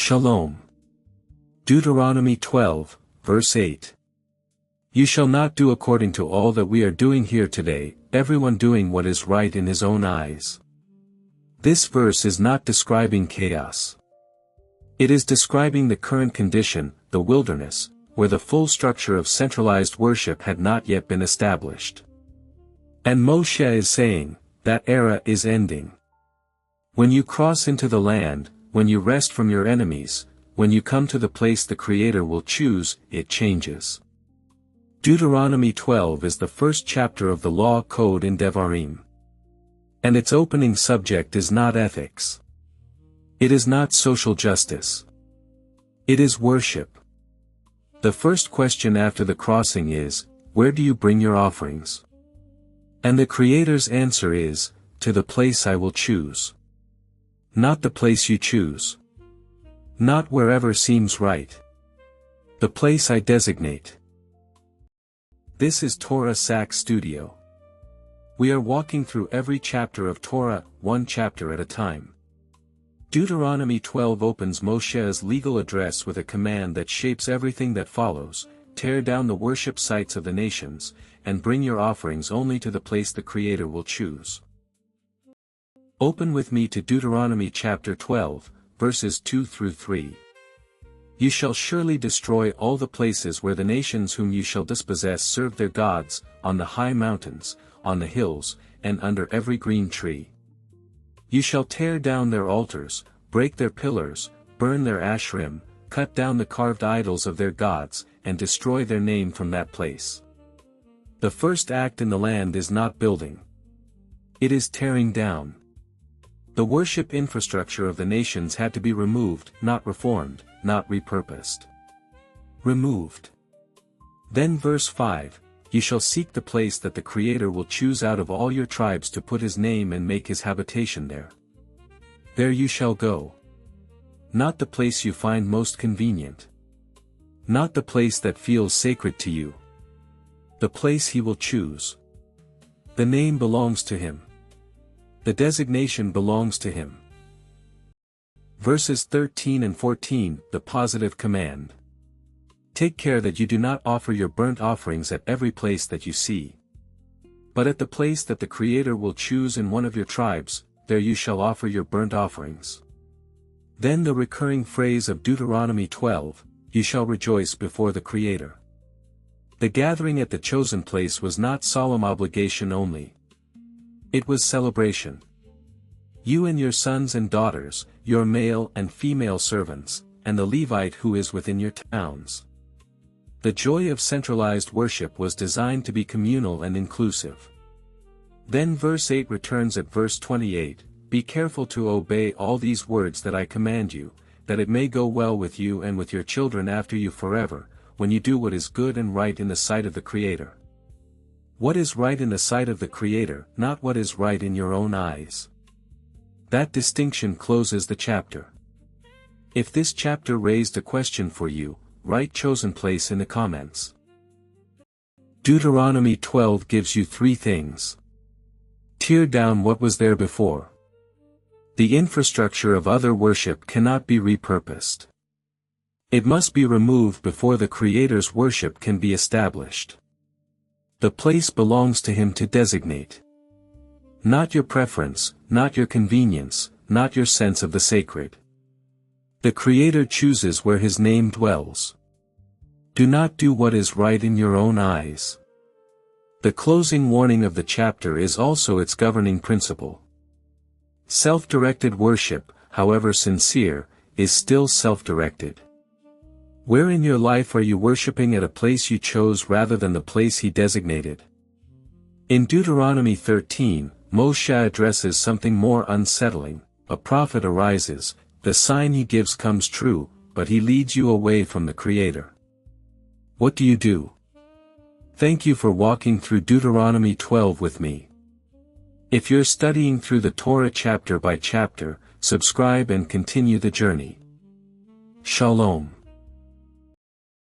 Shalom. Deuteronomy 12, verse 8. You shall not do according to all that we are doing here today, everyone doing what is right in his own eyes. This verse is not describing chaos. It is describing the current condition, the wilderness, where the full structure of centralized worship had not yet been established. And Moshe is saying, that era is ending. When you cross into the land, when you rest from your enemies, when you come to the place the Creator will choose, it changes. Deuteronomy 12 is the first chapter of the law code in Devarim. And its opening subject is not ethics. It is not social justice. It is worship. The first question after the crossing is, where do you bring your offerings? And the Creator's answer is, to the place I will choose. Not the place you choose. Not wherever seems right. The place I designate. This is Torah Sac Studio. We are walking through every chapter of Torah, one chapter at a time. Deuteronomy 12 opens Moshe's legal address with a command that shapes everything that follows: tear down the worship sites of the nations, and bring your offerings only to the place the Creator will choose. Open with me to Deuteronomy chapter 12, verses 2 through 3. You shall surely destroy all the places where the nations whom you shall dispossess serve their gods, on the high mountains, on the hills, and under every green tree. You shall tear down their altars, break their pillars, burn their Asherim, cut down the carved idols of their gods, and destroy their name from that place. The first act in the land is not building. It is tearing down. The worship infrastructure of the nations had to be removed, not reformed, not repurposed. Removed. Then verse 5, you shall seek the place that the Creator will choose out of all your tribes to put his name and make his habitation there. There you shall go. Not the place you find most convenient. Not the place that feels sacred to you. The place he will choose. The name belongs to him. The designation belongs to him. Verses 13 and 14, the positive command. Take care that you do not offer your burnt offerings at every place that you see. But at the place that the Creator will choose in one of your tribes, there you shall offer your burnt offerings. Then the recurring phrase of Deuteronomy 12, you shall rejoice before the Creator. The gathering at the chosen place was not solemn obligation only. It was celebration. You and your sons and daughters, your male and female servants, and the Levite who is within your towns. The joy of centralized worship was designed to be communal and inclusive. Then verse 8 returns at verse 28, be careful to obey all these words that I command you, that it may go well with you and with your children after you forever, when you do what is good and right in the sight of the Creator. What is right in the sight of the Creator, not what is right in your own eyes. That distinction closes the chapter. If this chapter raised a question for you, write chosen place in the comments. Deuteronomy 12 gives you three things. Tear down what was there before. The infrastructure of other worship cannot be repurposed. It must be removed before the Creator's worship can be established. The place belongs to him to designate. Not your preference, not your convenience, not your sense of the sacred. The Creator chooses where his name dwells. Do not do what is right in your own eyes. The closing warning of the chapter is also its governing principle. Self-directed worship, however sincere, is still self-directed. Where in your life are you worshiping at a place you chose rather than the place he designated? In Deuteronomy 13, Moshe addresses something more unsettling. A prophet arises, the sign he gives comes true, but he leads you away from the Creator. What do you do? Thank you for walking through Deuteronomy 12 with me. If you're studying through the Torah chapter by chapter, subscribe and continue the journey. Shalom.